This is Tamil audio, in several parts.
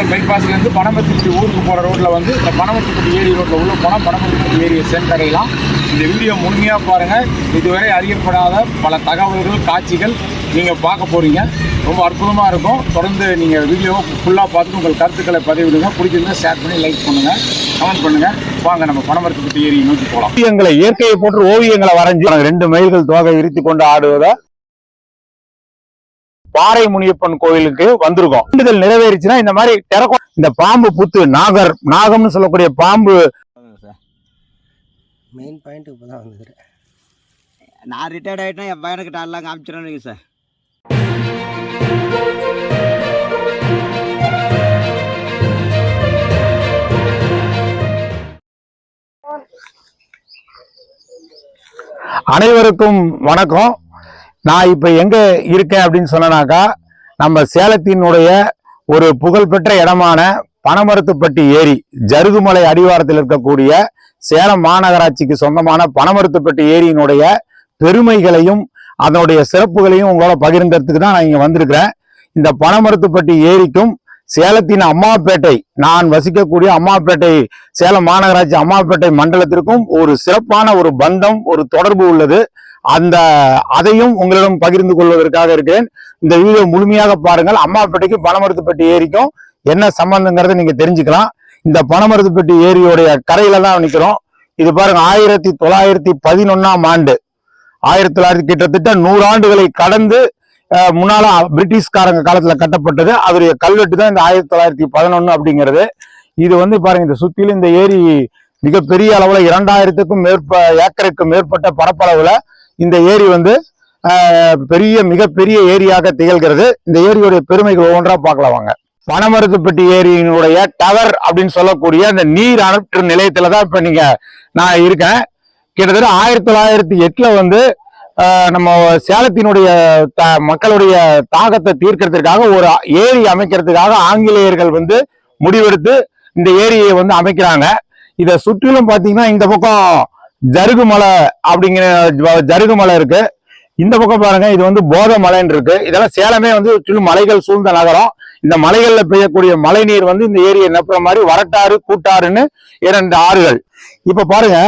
சேலம் பைபாஸ்லேருந்து பனமரத்துப்பட்டி ஊருக்கு போகிற ரோட்டில் வந்து இந்த பனமரத்துப்பட்டி ஏரி ரோட்டில் உள்ள போனால் பனமரத்துப்பட்டி ஏரியை சென்றடையலாம். இந்த வீடியோ முழுமையாக பாருங்கள். இதுவரை அறியப்படாத பல தகவல்கள், காட்சிகள் நீங்கள் பார்க்க போகிறீங்க. ரொம்ப அற்புதமாக இருக்கும். தொடர்ந்து நீங்கள் வீடியோவை ஃபுல்லாக பார்த்துட்டு உங்கள் கருத்துக்களை பதிவிடுங்க. பிடிச்சிருந்தா ஷேர் பண்ணி லைக் பண்ணுங்கள், கமெண்ட் பண்ணுங்கள். வாங்க நம்ம பனமரத்துப்பட்டி ஏரியை நோக்கி போகலாம். ஓவியங்களை, இயற்கையை போன்று ஓவியங்களை வரைஞ்சி 2 மைல்கள் தோகை விரித்து கொண்டு ஆடுவதை பாறை முனியப்பன் கோயிலுக்கு வந்திருக்கோம். வேண்டுதல் நிறைவேறிச்சுன்னா இந்த மாதிரி இந்த பாம்பு புத்து நாகம்னு சொல்லக்கூடிய பாம்பு மெயின் பாயிண்ட் இப்பதான் வந்துக்கிறேன். நான் ரிட்டையர்ட் ஆகிட்டேன், என் பையனுக்கு எல்லாம் காமிச்சிடணும் சார். அனைவருக்கும் வணக்கம். நான் இப்ப எங்க இருக்கேன் அப்படின்னு சொன்னாக்கா, நம்ம சேலத்தினுடைய ஒரு புகழ்பெற்ற இடமான பனமரத்துப்பட்டி ஏரி, ஜருகுமலை அடிவாரத்தில் இருக்கக்கூடிய சேலம் மாநகராட்சிக்கு சொந்தமான பனமரத்துப்பட்டி ஏரியினுடைய பெருமைகளையும் அதனுடைய சிறப்புகளையும் உங்களோட பகிர்ந்ததுக்கு தான் நான் இங்க வந்திருக்கிறேன். இந்த பனமரத்துப்பட்டி ஏரிக்கும் சேலத்தின் அம்மாப்பேட்டை, நான் வசிக்கக்கூடிய அம்மாப்பேட்டை, சேலம் மாநகராட்சி அம்மாப்பேட்டை மண்டலத்திற்கும் ஒரு சிறப்பான ஒரு பந்தம், ஒரு தொடர்பு உள்ளது. அதையும் உங்களிடம் பகிர்ந்து கொள்வதற்காக இருக்கிறேன். இந்த வீடியோ முழுமையாக பாருங்கள். அம்மாப்பேட்டைக்கு பனமரத்துப்பட்டி ஏரிக்கும் என்ன சம்பந்தங்கிறத நீங்க தெரிஞ்சுக்கலாம். இந்த பனமரத்துப்பட்டி ஏரியோடைய கரையில தான் நிக்கிறோம். இது பாருங்க, 1911ஆம் ஆண்டு, 1900 கிட்டத்தட்ட 100 ஆண்டுகளை கடந்து முன்னால பிரிட்டிஷ்காரங்க காலத்துல கட்டப்பட்டது. அதோடைய கல்வெட்டு தான் இந்த 1911 அப்படிங்கிறது. இது வந்து பாருங்க, இந்த சுத்திலும் இந்த ஏரி மிகப்பெரிய அளவுல 2000க்கும் ஏக்கருக்கு மேற்பட்ட பரப்பளவுல இந்த ஏரி வந்து மிகப்பெரிய ஏரியாக திகழ்கிறது. இந்த ஏரியுடைய பெருமைகள் ஒவ்வொன்றா பார்க்கலாம் வாங்க. பனமரத்துப்பட்டி ஏரியினுடைய டவர் அப்படின்னு சொல்லக்கூடிய அந்த நீர் அணைப்பு நிலையத்துலதான் இப்ப நான் இருக்கேன். கிட்டத்தட்ட 1908 வந்து நம்ம சேலத்தினுடைய மக்களுடைய தாகத்தை தீர்க்கிறதுக்காக ஒரு ஏரி அமைக்கிறதுக்காக ஆங்கிலேயர்கள் வந்து முடிவெடுத்து இந்த ஏரியை வந்து அமைக்கிறாங்க. இதை சுற்றிலும் பாத்தீங்கன்னா இந்த பக்கம் ஜருகுமலை அப்படிங்கிற ஜருகுமலை இருக்கு. இந்த பக்கம் பாருங்க, இது வந்து போதமலைன்னு இருக்கு. இதெல்லாம் சேலமே வந்து சுற்றிலும் மலைகள் சூழ்ந்த நகரம். இந்த மலைகள்ல பெய்யக்கூடிய மழை நீர் வந்து இந்த ஏரியை நப்புற மாதிரி வரட்டாறு, கூட்டாறுன்னு 2 ஆறுகள். இப்ப பாருங்க,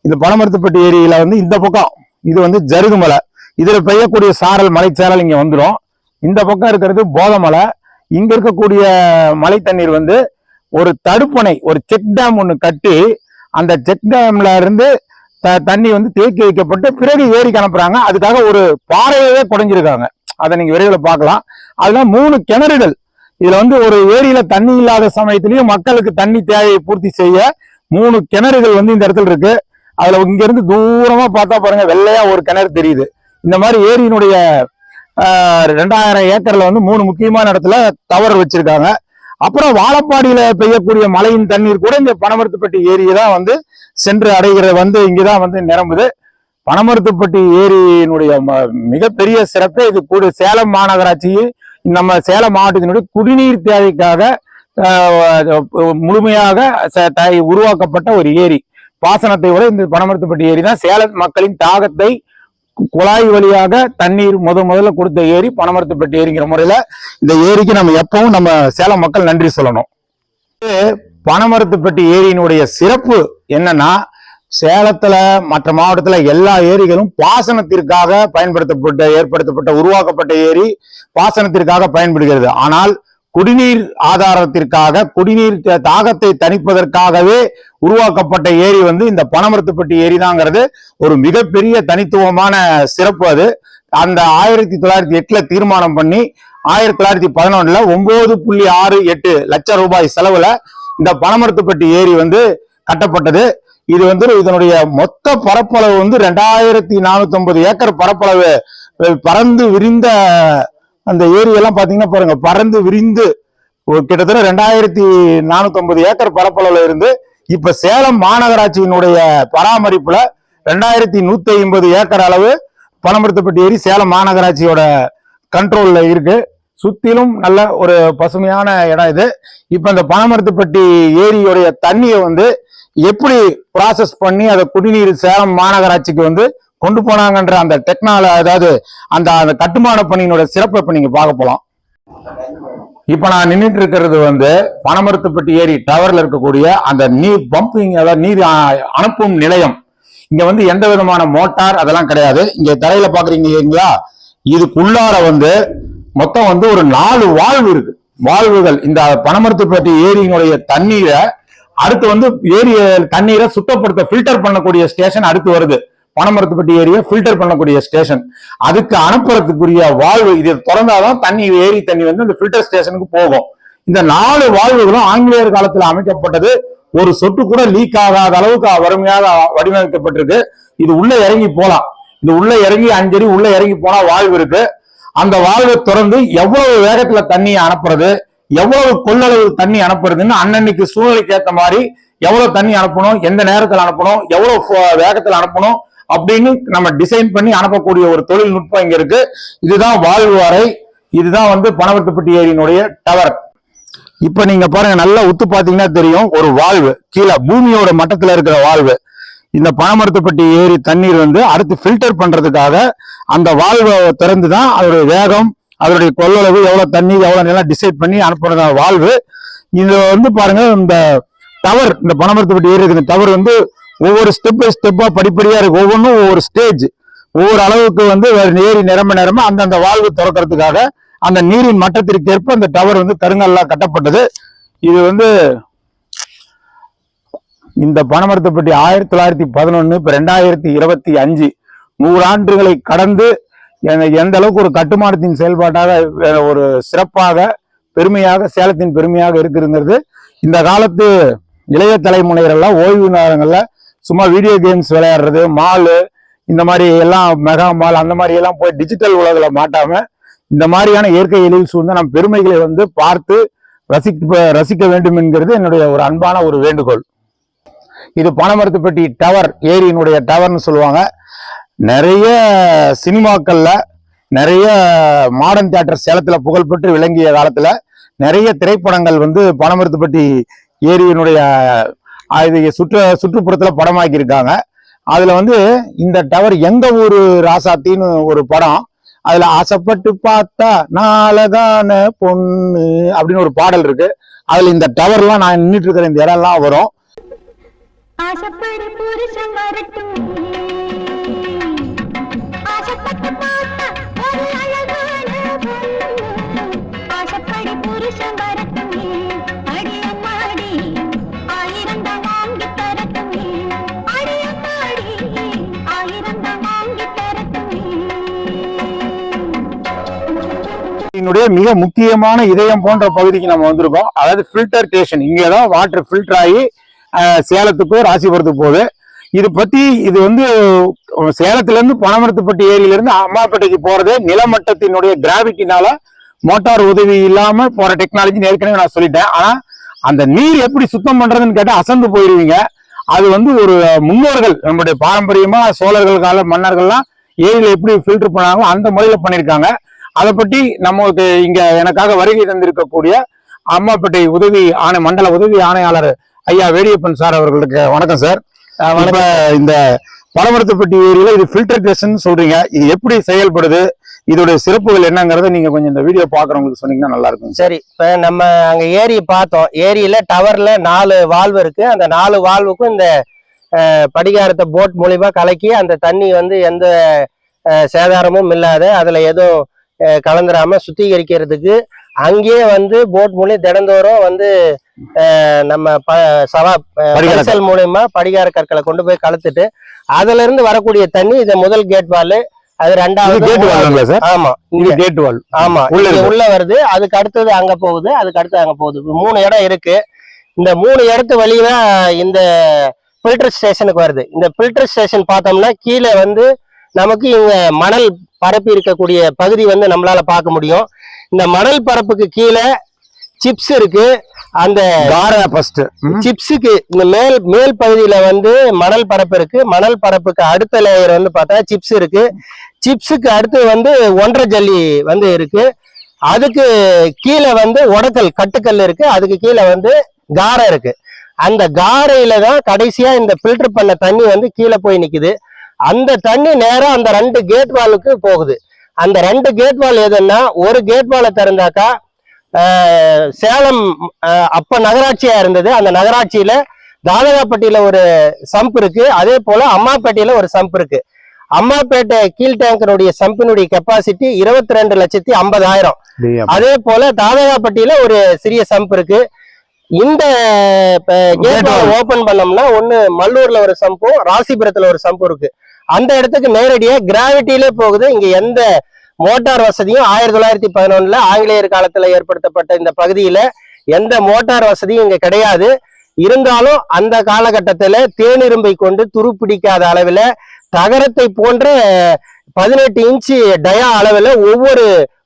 இந்த பனமரத்துப்பட்டி ஏரியில வந்து இந்த பக்கம் இது வந்து ஜருகுமலை, இதுல பெய்யக்கூடிய சாரல், மலைச்சாரல் இங்க வந்துடும். இந்த பக்கம் இருக்கிறது போதமலை. இங்க இருக்கக்கூடிய மழை தண்ணீர் வந்து ஒரு தடுப்பணை, ஒரு செக் டேம் ஒண்ணு கட்டி அந்த செக் டேம்ல இருந்து தண்ணி வந்து தேக்கி வைக்கப்பட்டு பிறகு ஏரிக்கு அனுப்புறாங்க. அதுக்காக ஒரு பாறையவே குடைஞ்சிருக்காங்க. அதை நீங்க விரைவில் பார்க்கலாம். அதுல 3 கிணறுகள். இதுல வந்து ஒரு ஏரியில தண்ணி இல்லாத சமயத்திலயும் மக்களுக்கு தண்ணி தேவையை பூர்த்தி செய்ய 3 கிணறுகள் வந்து இந்த இடத்துல இருக்கு. அதுல இங்க இருந்து தூரமா பார்த்தா பாருங்க, வெள்ளையா ஒரு கிணறு தெரியுது. இந்த மாதிரி ஏரியினுடைய 2000 ஏக்கர்ல வந்து 3 முக்கியமான இடத்துல டவர் வச்சிருக்காங்க. அப்புறம் வாழப்பாடியில பெய்யக்கூடிய மழையின் தண்ணீர் கூட இந்த பனமரத்துப்பட்டி ஏரியை தான் வந்து சென்று அடைகிறது, வந்து இங்கதான் வந்து நிரம்புது. பனமரத்துப்பட்டி ஏரியினுடைய மிகப்பெரிய சிறப்பே இது. கூட சேலம் மாநகராட்சியில் நம்ம சேலம் மாவட்டத்தினுடைய குடிநீர் தேவைக்காக முழுமையாக உருவாக்கப்பட்ட ஒரு ஏரி. பாசனத்தை விட இந்த பனமரத்துப்பட்டி ஏரி தான் சேலம் மக்களின் தாகத்தை குழாய் வழியாக தண்ணீர் முதல்ல கொடுத்த ஏரி பனமரத்துப்பட்டி ஏரிங்கிற முறையில இந்த ஏரிக்கு நம்ம எப்பவும் நம்ம சேலம் மக்கள் நன்றி சொல்லணும். பனமரத்துப்பட்டி ஏரியினுடைய சிறப்பு என்னன்னா, சேலத்துல மற்ற மாவட்டத்துல எல்லா ஏரிகளும் பாசனத்திற்காக ஏற்படுத்தப்பட்ட உருவாக்கப்பட்ட ஏரி பாசனத்திற்காக பயன்படுகிறது. ஆனால் குடிநீர் ஆதாரத்திற்காக, குடிநீர் தாகத்தை தணிப்பதற்காகவே உருவாக்கப்பட்ட ஏரி வந்து இந்த பனமரத்துப்பட்டி ஏரி தாங்கிறது ஒரு மிகப்பெரிய தனித்துவமான சிறப்பு. அது அந்த 1908 தீர்மானம் பண்ணி 1911 9.68 லட்சம் ரூபாய் செலவுல இந்த பனமரத்துப்பட்டி ஏரி வந்து கட்டப்பட்டது. இது வந்து இதனுடைய மொத்த பரப்பளவு வந்து 2450 ஏக்கர் பரப்பளவு. பறந்து விரிந்த அந்த ஏரியெல்லாம் பாத்தீங்கன்னா பாருங்க, பறந்து விரிந்து கிட்டத்தட்ட 2450 ஏக்கர் பரப்பளவுல இருந்து இப்ப சேலம் மாநகராட்சியினுடைய பராமரிப்புல 2150 ஏக்கர் அளவு பனமரத்துப்பட்டி ஏரி சேலம் மாநகராட்சியோட கண்ட்ரோல்ல இருக்கு. சுத்திலும் நல்ல ஒரு பசுமையான இடம் இது. இப்ப இந்த பனமரத்துப்பட்டி ஏரியோடைய தண்ணியை வந்து எப்படி ப்ராசஸ் பண்ணி அதை குடிநீர் சேலம் மாநகராட்சிக்கு வந்து கொண்டு போனாங்கன்ற அந்த டெக்னாலஜி, அதாவது அந்த கட்டுமான பணியினோட சிறப்பை இப்ப நீங்க பார்க்க போலாம். இப்ப நான் நின்றுட்டு இருக்கிறது வந்து பனமரத்துப்பட்டி ஏரி டவர்ல இருக்கக்கூடிய அந்த நீர் பம்பிங், அதாவது நீர் அனுப்பும் நிலையம். இங்க வந்து எந்த விதமான மோட்டார் அதெல்லாம் கிடையாது. இங்க தரையில பாக்குறீங்களா, இதுக்குள்ளார வந்து மொத்தம் வந்து ஒரு 4 வால்வு இருக்கு. வால்வுகள் இந்த பனமரத்துப்பட்டி ஏரியினுடைய தண்ணீரை அடுத்து வந்து ஏரி தண்ணீரை சுத்தப்படுத்த ஃபில்டர் பண்ணக்கூடிய ஸ்டேஷன் அடுத்து வருது. பனமரத்துப்பட்டி ஏரியை ஃபில்டர் பண்ணக்கூடிய ஸ்டேஷன், அதுக்கு அனுப்புறதுக்குரிய வால்வு இது திறந்தாதான் தண்ணி, ஏரி தண்ணி வந்து இந்த ஃபில்டர் ஸ்டேஷனுக்கு போகும். இந்த 4 வால்வுகளும் ஆங்கிலேயர் காலத்துல அமைக்கப்பட்டது. ஒரு சொட்டு கூட லீக் ஆகாத அளவுக்கு வறுமையாக வடிவமைக்கப்பட்டிருக்கு. இது உள்ள இறங்கி போலாம். இது உள்ள இறங்கி 5 அடி உள்ள இறங்கி போனா வால்வு இருக்கு. அந்த வால்வை திறந்து எவ்வளவு வேகத்துல தண்ணி அனுப்புறது, எவ்வளவு கொள்ளளவு தண்ணி அனுப்புறதுன்னு அன்னன்னைக்கு சூழ்நிலைக்கு ஏற்ற மாதிரி எவ்வளவு தண்ணி அனுப்பணும், எந்த நேரத்தில் அனுப்பணும், எவ்வளவு வேகத்தில் அனுப்பணும் அப்படின்னு நம்ம டிசைன் பண்ணி அனுப்பக்கூடிய ஒரு தொழில்நுட்பம் இங்க இருக்கு. இதுதான் வால்வு அறை. இதுதான் வந்து பனமரத்துப்பட்டி ஏரியினுடைய டவர். இப்ப நீங்க பாருங்க, நல்லா உத்து பாத்தீங்கன்னா தெரியும், ஒரு வால்வு கீழே பூமியோட மட்டத்துல இருக்கிற வால்வு. இந்த பனமரத்துப்பட்டி ஏரி தண்ணீர் வந்து அடுத்து ஃபில்டர் பண்றதுக்காக அந்த வால்வை திறந்துதான் அதோடைய வேகம், அதனுடைய கொள்ளளவு, எவ்வளவு தண்ணி எவ்வளவு நிலம் டிசைட் பண்ணி அனுப்புற வால்வு. இது வந்து பாருங்க, இந்த டவர், இந்த பனமரத்துப்பட்டி ஏரி இந்த டவர் வந்து ஒவ்வொரு ஸ்டெப் பை ஸ்டெப்பா படிப்படியா இருக்கு. ஒவ்வொன்றும் ஒவ்வொரு ஸ்டேஜ், ஒவ்வொரு அளவுக்கு வந்து ஏரி நிரம்ப அந்தந்த வால்வு திறக்கிறதுக்காக அந்த நீரின் மட்டத்திற்கு ஏற்ப அந்த டவர் வந்து கருங்கல்லாம் கட்டப்பட்டது. இது வந்து இந்த பனமரத்துப்பட்டி 1911 இப்ப 2025 100 ஆண்டுகளை கடந்து எந்த அளவுக்கு ஒரு கட்டுமானத்தின் செயல்பாட்டாக ஒரு சிறப்பாக பெருமையாக சேலத்தின் பெருமையாக இருக்குங்கிறது இந்த காலத்து இளைய தலைமுறைகள்லாம் ஓய்வு நேரங்கள்ல சும்மா வீடியோ கேம்ஸ் விளையாடுறது, மாலு இந்த மாதிரி எல்லாம், மெகா மால் அந்த மாதிரி எல்லாம் போய் டிஜிட்டல் உலகில் மாட்டாம இந்த மாதிரியான இயற்கை எழில் சூழ்ந்த நம் பெருமைகளை வந்து பார்த்து ரசிக்க வேண்டும் என்கிறது என்னுடைய ஒரு அன்பான ஒரு வேண்டுகோள். இது பனமரத்துப்பட்டி டவர், ஏரியினுடைய டவர்னு சொல்லுவாங்க. நிறைய சினிமாக்கள்ல, நிறைய மாடர்ன் தியேட்டர் சேலத்துல புகழ்பெற்று விளங்கிய காலத்துல நிறைய திரைப்படங்கள் வந்து பனமரத்துப்பட்டி ஏரியினுடைய சுற்றுப்புறத்துல படமாக்கி இருக்காங்க. அதுல வந்து இந்த டவர் எங்க ஊரு ராசாத்தின்னு ஒரு படம், அதுல ஆசைப்பட்டு பார்த்தா நாளகான பொண்ணு அப்படின்னு ஒரு பாடல் இருக்கு. அதுல இந்த டவர்லாம் நான் நின்றுட்டு இருக்கிற இந்த இடம்லாம் வரும். மிக முக்கியமான இதயம் போன்ற பகுதிக்கு நம்ம வந்திருக்கோம். அதாவது ஃபில்டர் ஸ்டேஷன். இங்கதான் வாட்டர் ஃபில்டர் ஆகி சேலத்துக்கோ ராசிபுரத்துக்கு போகுது. இது பத்தி இது வந்து சேலத்துல இருந்து பனமரத்துப்பட்டி ஏரியில இருந்து அம்மாப்பேட்டைக்கு போறது நிலமட்டத்தினுடைய கிராவிட்டினால மோட்டார் உதவி இல்லாம போற டெக்னாலஜி ஏற்கனவே நான் சொல்லிட்டேன். ஆனா அந்த நீர் எப்படி சுத்தம் பண்றதுன்னு கேட்டா அசந்து போயிருவீங்க. அது வந்து ஒரு முன்னோர்கள், நம்முடைய பாரம்பரியமா சோழர்கள் கால மன்னர்கள்லாம் ஏரியில எப்படி ஃபில்டர் பண்ணாங்களோ அந்த முறையில பண்ணியிருக்காங்க. அதை பற்றி நம்மளுக்கு இங்க எனக்காக வருகை தந்திருக்கக்கூடிய அம்மாப்பேட்டை மண்டல உதவி ஆணையாளர் ஐயா வேடியப்பன் சார் அவர்களுக்கு வணக்கம் சார். இந்த பனமரத்துப்பட்டி ஏரியில இது ஃபில்டர் ஸ்டேஷன் சொல்றீங்க, இது எப்படி செயல்படுது, இதோட சிறப்புகள் என்னங்கறத நீங்க கொஞ்சம் இந்த வீடியோ பாக்குறவங்களுக்கு சொன்னீங்கன்னா நல்லா இருக்கும். சரி, இப்ப நம்ம அங்க ஏரி பார்த்தோம். ஏரியில டவர்ல 4 வால்வு இருக்கு. அந்த 4 வால்வுக்கும் இந்த படிகாரத்தை போட் மூலியமா கலக்கி அந்த தண்ணி வந்து எந்த சேதாரமும் இல்லாத, அதுல எதுவும் கலந்துராம சுத்திகரிக்கிறதுக்கு அங்கேயே வந்து போட் மூலியம் தினந்தோறும் வந்து நம்ம பரிசல் மூலியமா படிகார கற்களை கொண்டு போய் கலத்துட்டு அதுல இருந்து வரக்கூடிய தண்ணி இது முதல் கேட் வால், அது 2வது. ஆமா, இங்க கேட் வால். ஆமா, உள்ள வருது. அதுக்கு அடுத்தது அங்க போகுது, அதுக்கு அடுத்து அங்க போகுது. 3 இடம் இருக்கு. இந்த 3 இடத்து வழிதான் இந்த ஃபில்டர் ஸ்டேஷனுக்கு வருது. இந்த ஃபில்டர் ஸ்டேஷன் பார்த்தோம்னா கீழே வந்து நமக்கு இங்க மணல் பரப்பி இருக்கக்கூடிய பகுதி வந்து நம்மளால பார்க்க முடியும். இந்த மணல் பரப்புக்கு கீழே சிப்ஸ் இருக்கு. அந்த சிப்ஸுக்கு இந்த மேல் பகுதியில வந்து மணல் பரப்பு இருக்கு. மணல் பரப்புக்கு அடுத்த லேயர் வந்து பார்த்தா சிப்ஸ் இருக்கு. சிப்ஸுக்கு அடுத்து வந்து 1.5 ஜல்லி வந்து இருக்கு. அதுக்கு கீழே வந்து உடக்கல் கட்டுக்கல் இருக்கு. அதுக்கு கீழே வந்து காரை இருக்கு. அந்த காரையில தான் கடைசியா இந்த ஃபில்டர் பண்ண தண்ணி வந்து கீழே போய் நிக்குது. அந்த தண்ணி நேரம் அந்த 2 கேட் வாலுக்கு போகுது. அந்த 2 கேட் வால் எதுன்னா, ஒரு கேட் வாலை திறந்தாக்கா சேலம் அப்ப நகராட்சியா இருந்தது. அந்த நகராட்சியில தாதகாப்பட்டியில ஒரு சம்ப் இருக்கு, அதே போல அம்மாப்பேட்டையில ஒரு சம்ப் இருக்கு. அம்மாப்பேட்டை கீழ் டேங்கருடைய சம்பினுடைய கெப்பாசிட்டி 22,50,000. அதே போல தாதகாப்பட்டியில ஒரு சிறிய சம்ப் இருக்கு. இந்த கேட் ஓபன் பண்ணோம்னா ஒண்ணு மல்லூர்ல ஒரு சம்பும் ராசிபுரத்துல ஒரு சம்பும் இருக்கு. அந்த இடத்துக்கு நேரடியா கிராவிட்டியிலே போகுது. இங்க எந்த மோட்டார் வசதியும் 1911 ஆங்கிலேயர் காலத்துல ஏற்படுத்தப்பட்ட இந்த பகுதியில எந்த மோட்டார் வசதியும் இங்க கிடையாது. இருந்தாலும் அந்த காலகட்டத்துல தேனிரும்பை கொண்டு துருப்பிடிக்காத அளவுல தகரத்தை போன்ற 18 இன்ச்சு டயா அளவுல ஒவ்வொரு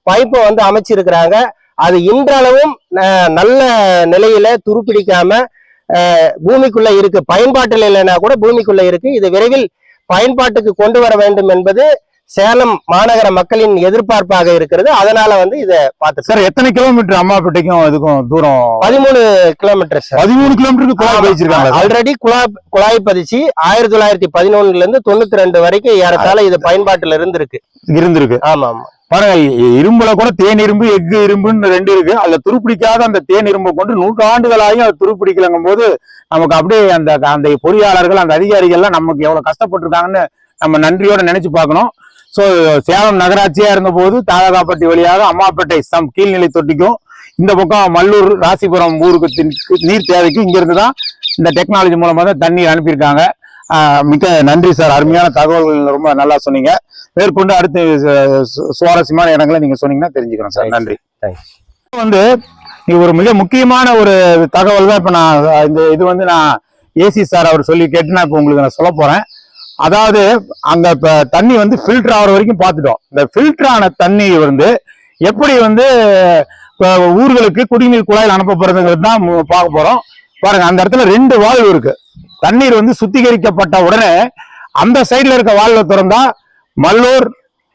பைப்பை வந்து அமைச்சிருக்கிறாங்க. அது இன்றளவும் நல்ல நிலையில துருப்பிடிக்காம பூமிக்குள்ள இருக்கு. பயன்பாட்டில் இல்லைன்னா கூட பூமிக்குள்ள இருக்கு. இது விரைவில் பயன்பாட்டுக்கு கொண்டு வர வேண்டும் என்பது சேலம் மாநகர மக்களின் எதிர்பார்ப்பாக இருக்கிறது. அதனால வந்து இதை பார்த்து சார் எத்தனை கிலோமீட்டர் அம்மாப்பேட்டைக்கும் இதுக்கும் தூரம்? 13 கிலோமீட்டர் சார். 13 கிலோமீட்டருக்கு குழாய் பதிச்சிருக்காங்க. ஆல்ரெடி குழாய் பதிச்சு 1911 இருந்து 92 வரைக்கும் ஏறத்தாழ இது பயன்பாட்டுல இருந்திருக்கு. ஆமா ஆமா. பாருங்க, இரும்புல கூட தேன் இரும்பு எஃகு இரும்புன்னு 2 இருக்கு. அதுல துருப்பிடிக்காத அந்த தேன் இரும்பை கொண்டு 100 ஆண்டுகளாயும் அது துருப்பிடிக்கலங்கும் போது நமக்கு அப்படியே அந்த பொறியாளர்கள் அந்த அதிகாரிகள் எல்லாம் நமக்கு எவ்வளவு கஷ்டப்பட்டிருக்காங்கன்னு நம்ம நன்றியோட நினைச்சு பார்க்கணும். சோ சேலம் நகராட்சியா இருந்த போது தாதகாப்பட்டி வழியாக அம்மாப்பேட்டை கீழ்நிலை தொட்டிக்கும் இந்த பக்கம் மல்லூர் ராசிபுரம் ஊருக்கு நீர் தேவைக்கு இங்க இருந்துதான் இந்த டெக்னாலஜி மூலமா தான் தண்ணீர் அனுப்பியிருக்காங்க. மிக்க நன்றி சார், அருமையான தகவல்கள் ரொம்ப நல்லா சொன்னீங்க. மேற்கொண்டு அடுத்து சுவாரஸ்யமான இடங்களை நீங்க சொன்னீங்கன்னா தெரிஞ்சுக்கிறோம் சார். நன்றி. வந்து நீங்க ஒரு மிக முக்கியமான ஒரு தகவல் தான் இப்ப நான் இது வந்து நான் ஏசி சார் அவர் சொல்லி கேட்டு நான் இப்ப உங்களுக்கு நான் சொல்ல போறேன். அதாவது அங்க இப்ப தண்ணி வந்து ஃபில்டர் ஆகிற வரைக்கும் பார்த்துட்டோம். இந்த ஃபில்டர் ஆன தண்ணி வந்து எப்படி வந்து ஊர்களுக்கு குடிநீர் குழாயில் அனுப்பப்படுறதுங்கிறது தான் பார்க்க போறோம். பாருங்க, அந்த இடத்துல 2 வால்வு இருக்கு. தண்ணீர் வந்து சுத்திகரிக்கப்பட்ட உடனே அந்த சைடுல இருக்க வால்வை திறந்தா மல்லூர்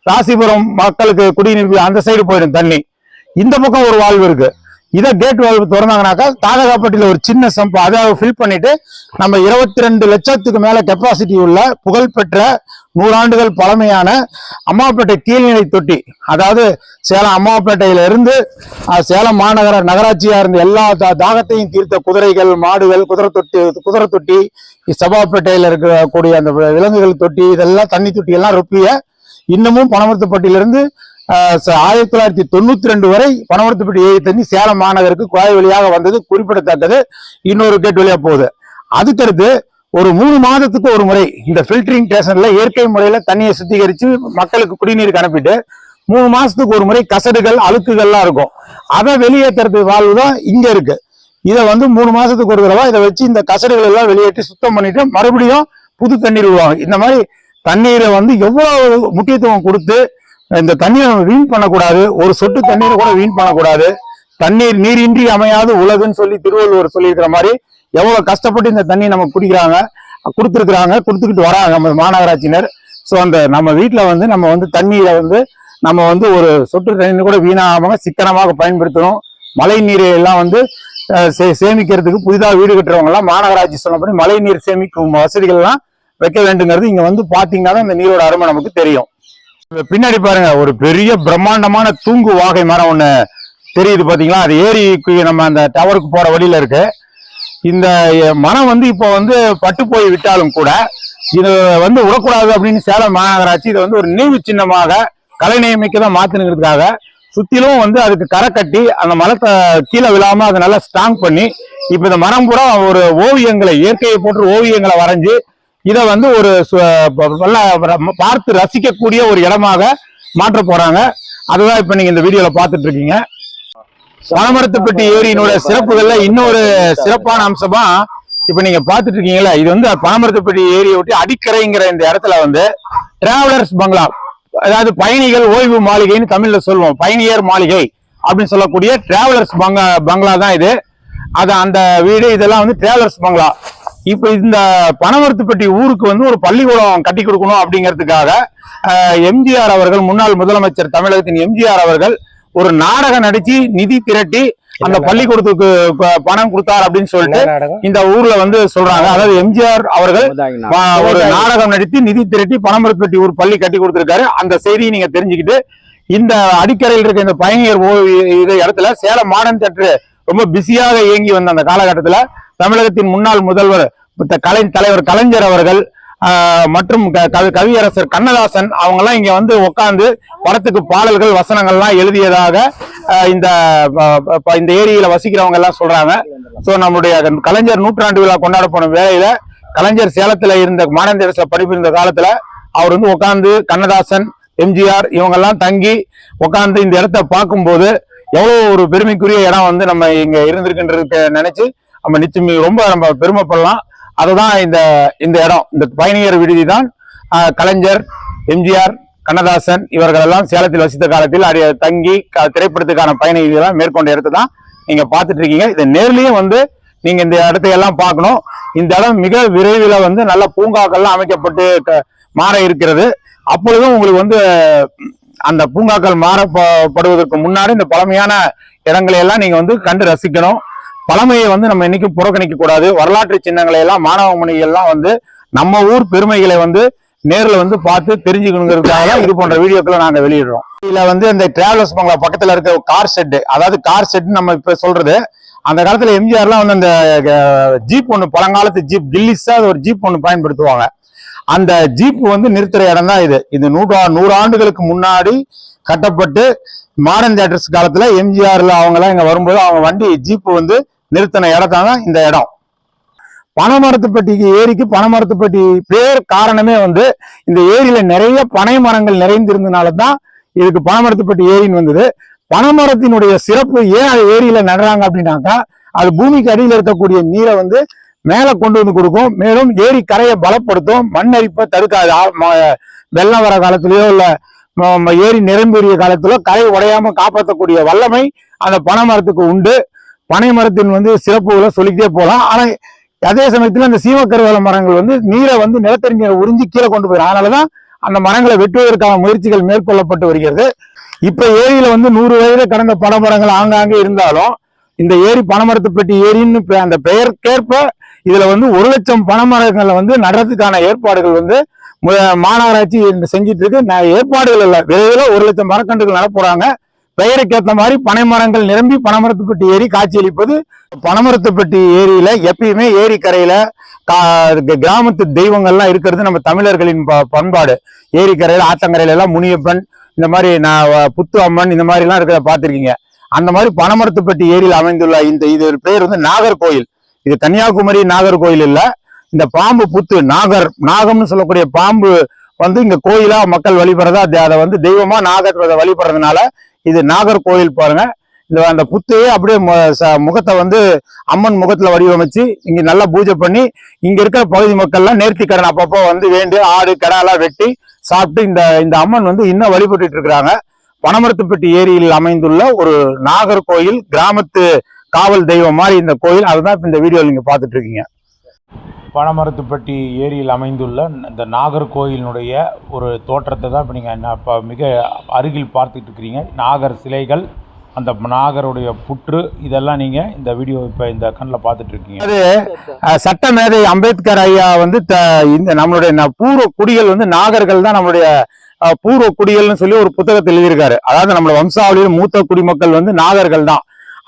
ராசிபுரம் மக்களுக்கு குடிநீர் அந்த சைடு போயிடும் தண்ணி. இந்த பக்கம் ஒரு வால்வு இருக்கு. இதை கேட் வால்வு திறந்தாங்கனாக்கா தாதகாப்பட்டியில ஒரு சின்ன சம்ப் அதை ஃபில் பண்ணிட்டு நம்ம 22 லட்சத்துக்கு மேல கெப்பாசிட்டி உள்ள புகழ்பெற்ற 100 ஆண்டுகள் பழமையான அம்மாப்பேட்டை கீழ்நிலை தொட்டி, அதாவது சேலம் அம்மாப்பேட்டையில இருந்து சேலம் மாநகர நகராட்சியா இருந்த எல்லா தாகத்தையும் தீர்த்த குதிரைகள், மாடுகள், குதிரை தொட்டி, சபாப்பேட்டையில இருக்கக்கூடிய அந்த விலங்குகள் தொட்டி, இதெல்லாம் தண்ணி தொட்டி எல்லாம் ரொப்பிய இன்னமும் பனமரத்துப்பட்டியிலிருந்து 1992 வரை பனமரத்துப்பட்டி ஏரி தண்ணி சேலம் மாநகருக்கு குழாய் வழியாக வந்தது குறிப்பிடத்தக்கது. இன்னொரு கேட் வழியா போகுது. அதுக்கடுத்து ஒரு 3 மாதத்துக்கு ஒரு முறை இந்த ஃபில்டரிங் ஸ்டேஷன்ல இயற்கை முறையில தண்ணியை சுத்திகரிச்சு மக்களுக்கு குடிநீருக்கு அனுப்பிட்டு 3 மாசத்துக்கு ஒரு முறை கசடுகள் அழுக்குகள்லாம் இருக்கும். அதை வெளியேற்றுறது வாழ்வு தான் இங்க இருக்கு. இதை வந்து 3 மாசத்துக்கு ஒரு தடவை இதை வச்சு இந்த கசடுகள் எல்லாம் வெளியேற்றி சுத்தம் பண்ணிட்டு மறுபடியும் புது தண்ணீர் விடுவாங்க. இந்த மாதிரி தண்ணீரை வந்து எவ்வளவு முக்கியத்துவம் கொடுத்து இந்த தண்ணீரை நம்ம வீண் பண்ணக்கூடாது. ஒரு சொட்டு தண்ணீரை கூட வீண் பண்ணக்கூடாது. நீரின்றி அமையாது உலகுன்னு சொல்லி திருவள்ளுவர் சொல்லியிருக்கிற மாதிரி எவ்வளவு கஷ்டப்பட்டு இந்த தண்ணி நம்ம கொடுத்துக்கிட்டு வராங்க நம்ம மாநகராட்சியினர். ஸோ அந்த நம்ம வீட்டுல வந்து நம்ம வந்து தண்ணீரை வந்து நம்ம வந்து ஒரு சொட்டு தண்ணீர் கூட வீணாகாம சிக்கனமாக பயன்படுத்தணும். மழை நீரை எல்லாம் வந்து சேமிக்கிறதுக்கு புதிதாக வீடு கட்டுறவங்க எல்லாம் மாநகராட்சி சொன்னபடி மழை நீர் சேமிக்கும் வசதிகள் எல்லாம் வைக்க வேண்டுங்கிறது இங்க வந்து பாத்தீங்கன்னா தான் இந்த நீரோட அருமை நமக்கு தெரியும். பின்னாடி பாருங்க, ஒரு பெரிய பிரம்மாண்டமான தூங்கு வாகை மரம் ஒண்ணு தெரியுது பாத்தீங்களா? அது ஏரிக்கு நம்ம அந்த டவருக்கு போற வழியில இருக்கு. இந்த மரம் வந்து இப்போ வந்து பட்டு போய் விட்டாலும் கூட இது வந்து விடக்கூடாது அப்படின்னு சேலம் மாநகராட்சி இதை வந்து ஒரு நினைவு சின்னமாக கலைநயமிக்க தான் மாத்தினுங்கிறதுக்காக சுத்திலும் வந்து அதுக்கு கரை கட்டி அந்த மரத்தை கீழே விழாம அதை நல்லா ஸ்ட்ராங் பண்ணி இப்ப இந்த மரம் பூரா ஒரு ஓவியங்களை, இயற்கையை போட்டு ஓவியங்களை வரைஞ்சு இதை வந்து ஒரு நல்லா பார்த்து ரசிக்கக்கூடிய ஒரு இடமாக மாற்ற போறாங்க. அதுதான் இப்ப நீங்க இந்த வீடியோல பாத்துட்டு இருக்கீங்க. பனமரத்துப்பட்டி ஏரியினோட சிறப்புகள்ல இன்னொரு சிறப்பான அம்சமா இப்ப நீங்க பாத்துட்டு இருக்கீங்களா, இது வந்து பனமரத்துப்பட்டி ஏரியை ஒட்டி அடிக்கரைங்கிற இந்த இடத்துல வந்து டிராவலர்ஸ் பங்களா, அதாவது பயணிகள் ஓய்வு மாளிகைன்னு தமிழ்ல சொல்லுவோம். பயணியர் மாளிகை அப்படின்னு சொல்லக்கூடிய டிராவலர்ஸ் பங்களா தான் இது. அது அந்த வீடு இதெல்லாம் வந்து டிராவலர்ஸ் பங்களா. இப்ப இந்த பனமரத்துப்பட்டி ஊருக்கு வந்து ஒரு பள்ளிக்கூடம் கட்டி கொடுக்கணும் அப்படிங்கிறதுக்காக எம்ஜிஆர் அவர்கள், முன்னாள் முதலமைச்சர் தமிழகத்தின் எம்ஜிஆர் அவர்கள் ஒரு நாடகம் நடிச்சு நிதி திரட்டி அந்த பள்ளிக்கூடத்துக்கு பணம் கொடுத்தார் அப்படின்னு சொல்லிட்டு இந்த ஊர்ல வந்து சொல்றாங்க. அதாவது எம்ஜிஆர் அவர்கள் ஒரு நாடகம் நடித்து நிதி திரட்டி பனமரத்துப்பட்டி ஊர் பள்ளி கட்டி கொடுத்திருக்காரு. அந்த செய்தியை நீங்க தெரிஞ்சுக்கிட்டு இந்த அடிக்கரையில் இருக்க இந்த பயணியர் இது இடத்துல சேலம் மாடர்ன் தியேட்டர் ரொம்ப பிஸியாக இயங்கி வந்த அந்த காலகட்டத்துல தமிழகத்தின் முன்னாள் முதல்வர் தலைவர் கலைஞர் அவர்கள் மற்றும் கவியரசர் கண்ணதாசன் அவங்க எல்லாம் இங்க வந்து உட்கார்ந்து படத்துக்கு பாடல்கள் வசனங்கள்லாம் எழுதியதாக இந்த ஏரியில வசிக்கிறவங்க எல்லாம் சொல்றாங்க. சோ நம்முடைய கலைஞர் நூற்றாண்டு விழா கொண்டாட போன வேளையில கலைஞர் சேலத்துல இருந்த மாடர்ன் தியேட்டர்ஸ்ல படிப்பிருந்த காலத்துல அவர் வந்து உட்கார்ந்து கண்ணதாசன் எம்ஜிஆர் இவங்க எல்லாம் தங்கி உட்கார்ந்து இந்த இடத்த பார்க்கும்போது எவ்வளவு ஒரு பெருமைக்குரிய இடம் வந்து நம்ம இங்க இருந்திருக்குன்றது நினைச்சு நம்ம நிச்சயம் ரொம்ப நம்ம பெருமைப்படலாம். அதுதான் இந்த இடம், இந்த பயணியர் விடுதி தான் கலைஞர் எம்ஜிஆர் கண்ணதாசன் இவர்கள் எல்லாம் சேலத்தில் வசித்த காலத்தில் தங்கி திரைப்படத்துக்கான பயணிகள் மேற்கொண்ட இடத்தை தான் நீங்க பார்த்துட்டு இருக்கீங்க. இதை நேர்லயும் வந்து நீங்க இந்த இடத்தையெல்லாம் பார்க்கணும். இந்த இடம் மிக விரைவில் வந்து நல்ல பூங்காக்கள்லாம் அமைக்கப்பட்டு மாற இருக்கிறது. அப்பொழுதும் உங்களுக்கு வந்து அந்த பூங்காக்கள் மாறப்படுவதற்கு முன்னாடி இந்த பழமையான இடங்களை எல்லாம் நீங்க வந்து கண்டு ரசிக்கணும். பழமையை வந்து நம்ம இன்னைக்கு புறக்கணிக்க கூடாது. வரலாற்று சின்னங்களை எல்லாம் மாணவ மணிகள்லாம் வந்து நம்ம ஊர் பெருமைகளை வந்து நேரில் வந்து பார்த்து தெரிஞ்சுக்கணுங்கிறதுக்காக இது போன்ற வீடியோக்களை நாங்க வெளியிடுறோம். இதுல வந்து இந்த டிராவலர்ஸ் பங்களா பக்கத்துல இருக்க கார் ஷெட், அதாவது கார் ஷெட் நம்ம இப்ப சொல்றது அந்த காலத்துல எம்ஜிஆர்லாம் வந்து அந்த ஜீப் ஒண்ணு, பழங்காலத்து ஜீப் கில்லிஸா ஒரு ஜீப் ஒண்ணு பயன்படுத்துவாங்க. அந்த ஜீப் வந்து நிறுத்துற இடம் தான் இது 100 ஆண்டுகளுக்கு முன்னாடி கட்டப்பட்டு மாடர்ன் தியேட்டர்ஸ் காலத்துல எம்ஜிஆர்ல அவங்க எல்லாம் இங்க வரும்போது அவங்க வண்டி ஜீப் வந்து நிறுத்தின இடத்தான் இந்த இடம். பனைமரத்துப்பட்டிக்கு ஏரிக்கு பனைமரத்துப்பட்டி பேர் காரணமே வந்து இந்த ஏரியில நிறைய பனை மரங்கள் நிறைந்திருந்தனாலதான் இதுக்கு பனைமரத்துப்பட்டி ஏரின்னு வந்தது. பனைமரத்தினுடைய சிறப்பு ஏன் அது ஏரியில நடுறாங்க அப்படின்னாக்கா அது பூமிக்கு அடியில் இருக்கக்கூடிய நீரை வந்து மேல கொண்டு வந்து கொடுக்கும். மேலும் ஏரி கரையை பலப்படுத்தும், மண் அரிப்பை தடுக்காது. வெள்ளம் வர காலத்திலயோ இல்ல ஏரி நிரம்பிய காலத்திலோ கரை உடையாம காப்பாற்றக்கூடிய வல்லமை அந்த பனைமரத்துக்கு உண்டு. பனை மரத்தின் வந்து சிறப்புகளை சொல்லிக்கிட்டே போகலாம். ஆனா அதே சமயத்துல அந்த சீமக்கருவேல மரங்கள் வந்து நீரை வந்து நிலத்தடி நீரை உறிஞ்சி கீழே கொண்டு போயிடும். அதனாலதான் அந்த மரங்களை வெட்டுவதற்கான முயற்சிகள் மேற்கொள்ளப்பட்டு வருகிறது. இப்ப ஏரியில வந்து 100 வயது கடந்த பனைமரங்கள் ஆங்காங்கே இருந்தாலும் இந்த ஏரி பனைமரத்துப்பட்டி ஏரின்னு அந்த பெயர்க்கேற்ப இதுல வந்து 1 லட்சம் பனைமரங்களை வந்து நடுறதுக்கான ஏற்பாடுகள் வந்து மாநகராட்சி செஞ்சிட்டு இருக்கு. ஏற்பாடுகள் இல்ல, விரைவில் 1 லட்சம் மரக்கன்றுகள் நடப்போறாங்க. பெயருக்கேற்ற மாதிரி பனை மரங்கள் நிரம்பி பனைமரத்துப்பட்டி ஏரி காட்சியளிப்பது. பனைமரத்துப்பட்டி ஏரியில எப்பயுமே ஏரி கரையில கிராமத்து தெய்வங்கள்லாம் இருக்கிறது நம்ம தமிழர்களின் பண்பாடு. ஏரிக்கரையில ஆத்தங்கரையில எல்லாம் முனியப்பன், இந்த மாதிரி புத்து அம்மன், இந்த மாதிரி எல்லாம் இருக்கிறத பார்த்திருக்கீங்க. அந்த மாதிரி பனைமரத்துப்பட்டி ஏரியில் அமைந்துள்ள இது பேர் வந்து நாகர்கோயில். இது கன்னியாகுமரி நாகர்கோயில் இல்ல, இந்த பாம்பு புத்து நாகம்னு சொல்லக்கூடிய பாம்பு வந்து இங்க கோயிலா மக்கள் வழிபடுறதா, அதை வந்து தெய்வமா நாகத்தை வழிபடுறதுனால இது நாகர்கோயில் பாருங்க. அந்த புத்தையே அப்படியே முகத்தை வந்து அம்மன் முகத்துல வடிவமைச்சு இங்க நல்லா பூஜை பண்ணி இங்க இருக்கிற பகுதி மக்கள்லாம் நேர்த்திக்கடன் அப்பப்போ வந்து வேண்டு ஆடு கடாலாம் வெட்டி சாப்பிட்டு இந்த அம்மன் வந்து இன்னும் வழிபட்டு இருக்கிறாங்க. பனைமரத்துப்பட்டி ஏரியில் அமைந்துள்ள ஒரு நாகர்கோயில், கிராமத்து காவல் தெய்வம் மாதிரி இந்த கோயில். அதுதான் இப்ப இந்த வீடியோவில் நீங்க பார்த்துட்டு இருக்கீங்க. பனைமரத்துப்பட்டி ஏரியில் அமைந்துள்ள இந்த நாகர்கோயிலினுடைய ஒரு தோற்றத்தை தான் இப்போ நீங்கள் இப்போ மிக அருகில் பார்த்துட்டு இருக்கிறீங்க. நாகர் சிலைகள், அந்த நாகருடைய புற்று, இதெல்லாம் நீங்கள் இந்த வீடியோ இப்போ இந்த கண்ணில் பார்த்துட்டு இருக்கீங்க. அது சட்ட மேதை அம்பேத்கர் ஐயா வந்து இந்த நம்மளுடைய பூர்வ குடிகள் வந்து நாகர்கள் தான் நம்மளுடைய பூர்வ குடிகள்னு சொல்லி ஒரு புத்தகத்தில் எழுதியிருக்காரு. அதாவது நம்மளோட வம்சாவளியில் மூத்த குடிமக்கள் வந்து நாகர்கள் தான்.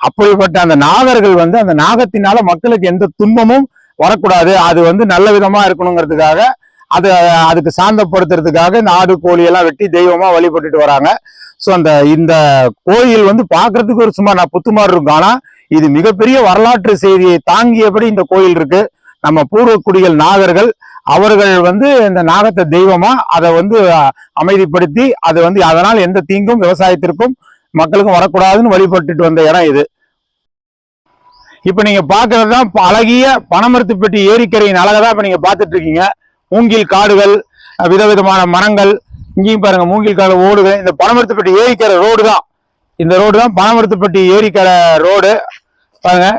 அப்படிப்பட்ட அந்த நாகர்கள் வந்து அந்த நாகத்தினால மக்களுக்கு எந்த துன்பமும் வரக்கூடாது, அது வந்து நல்ல விதமா இருக்கணுங்கிறதுக்காக அதுக்கு சாந்தப்படுத்துறதுக்காக இந்த ஆடு கோழி எல்லாம் வெட்டி தெய்வமா வழிபட்டுட்டு வராங்க. ஸோ இந்த கோயில் வந்து பார்க்கறதுக்கு ஒரு சும்மா புத்துமாறு இருக்கும். ஆனா இது மிகப்பெரிய வரலாற்று செய்தியை தாங்கியபடி இந்த கோயில் இருக்கு. நம்ம பூர்வக்குடிகள் நாகர்கள் அவர்கள் வந்து இந்த நாகத்தை தெய்வமா அதை வந்து அமைதிப்படுத்தி அது வந்து அதனால் எந்த தீங்கும் விவசாயத்திற்கும் மக்களுக்கும் வரக்கூடாதுன்னு வழிபட்டுட்டு வந்த இடம் இது. இப்ப நீங்க பாக்குறதுதான் அழகிய பனைமரத்துப்பட்டி ஏரிக்கரையின் அழகதான் இப்ப நீங்க பாத்துட்டு இருக்கீங்க. மூங்கில் காடுகள், விதவிதமான மரங்கள், இங்கேயும் பாருங்க மூங்கில் காடு ஓடுகள். இந்த பனைமரத்துப்பட்டி ஏரிக்கரை ரோடு தான், இந்த ரோடு தான் பனைமரத்துப்பட்டி ஏரிக்கரை ரோடு. பாருங்க,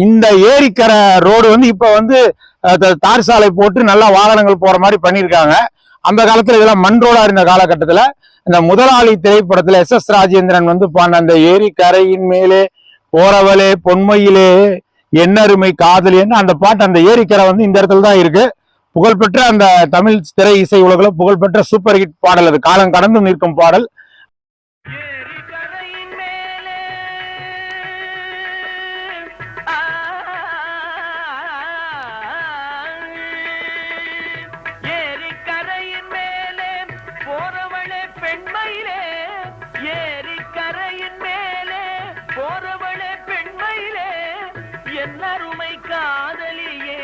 இந்த ஏரிக்கரை ரோடு வந்து இப்ப வந்து தார் சாலை போட்டு நல்லா வாகனங்கள் போற மாதிரி பண்ணியிருக்காங்க. அந்த காலத்துல இதெல்லாம் மண் ரோடா இருந்த காலகட்டத்துல இந்த முதலாளி திரைப்படத்துல SS ராஜேந்திரன் வந்து பாடின அந்த ஏரிக்கரையின் மேலே போறவளே பொன்மையிலே என்னருமை காதலின்னு அந்த பாட்டு, அந்த ஏரிக்கரை வந்து இந்த இடத்துல தான் இருக்கு. புகழ்பெற்ற அந்த தமிழ் திரை இசை உலகில் புகழ்பெற்ற சூப்பர் ஹிட் பாடல், அது காலம் கடந்து நிற்கும் பாடல். என்னருமை காதலியே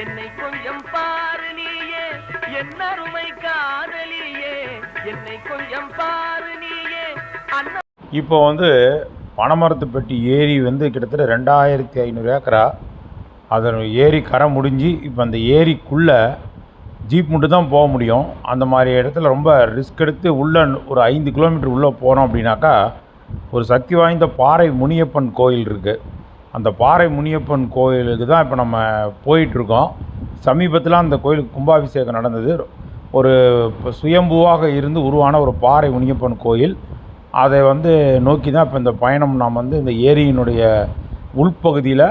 என்னை கொஞ்சம் பாரு நீயே என்னருமை காதலியே என்னை கொஞ்சம் பாரு நீயே அண்ணா. இப்போ வந்து பனமரத்துப்பட்டி ஏரி வந்து கிட்டத்தட்ட 2500 ஏக்கரா. அதன் ஏரி கரை முடிஞ்சு இப்போ அந்த ஏரிக்குள்ளே ஜீப் மட்டும் தான் போக முடியும். அந்த மாதிரி இடத்துல ரொம்ப ரிஸ்க் எடுத்து உள்ளே ஒரு 5 கிலோமீட்டர் உள்ளே போனோம் அப்படின்னாக்கா ஒரு சக்தி வாய்ந்த பாறை முனியப்பன் கோயில் இருக்குது. அந்த பாறை முனியப்பன் கோயிலுக்கு தான் இப்போ நம்ம போயிட்டுருக்கோம். சமீபத்தில் அந்த கோயிலுக்கு கும்பாபிஷேகம் நடந்தது. ஒரு சுயம்புவாக இருந்து உருவான ஒரு பாறை முனியப்பன் கோயில். அதை வந்து நோக்கி தான் இப்போ இந்த பயணம். நாம் வந்து இந்த ஏரியினுடைய உள்பகுதியில்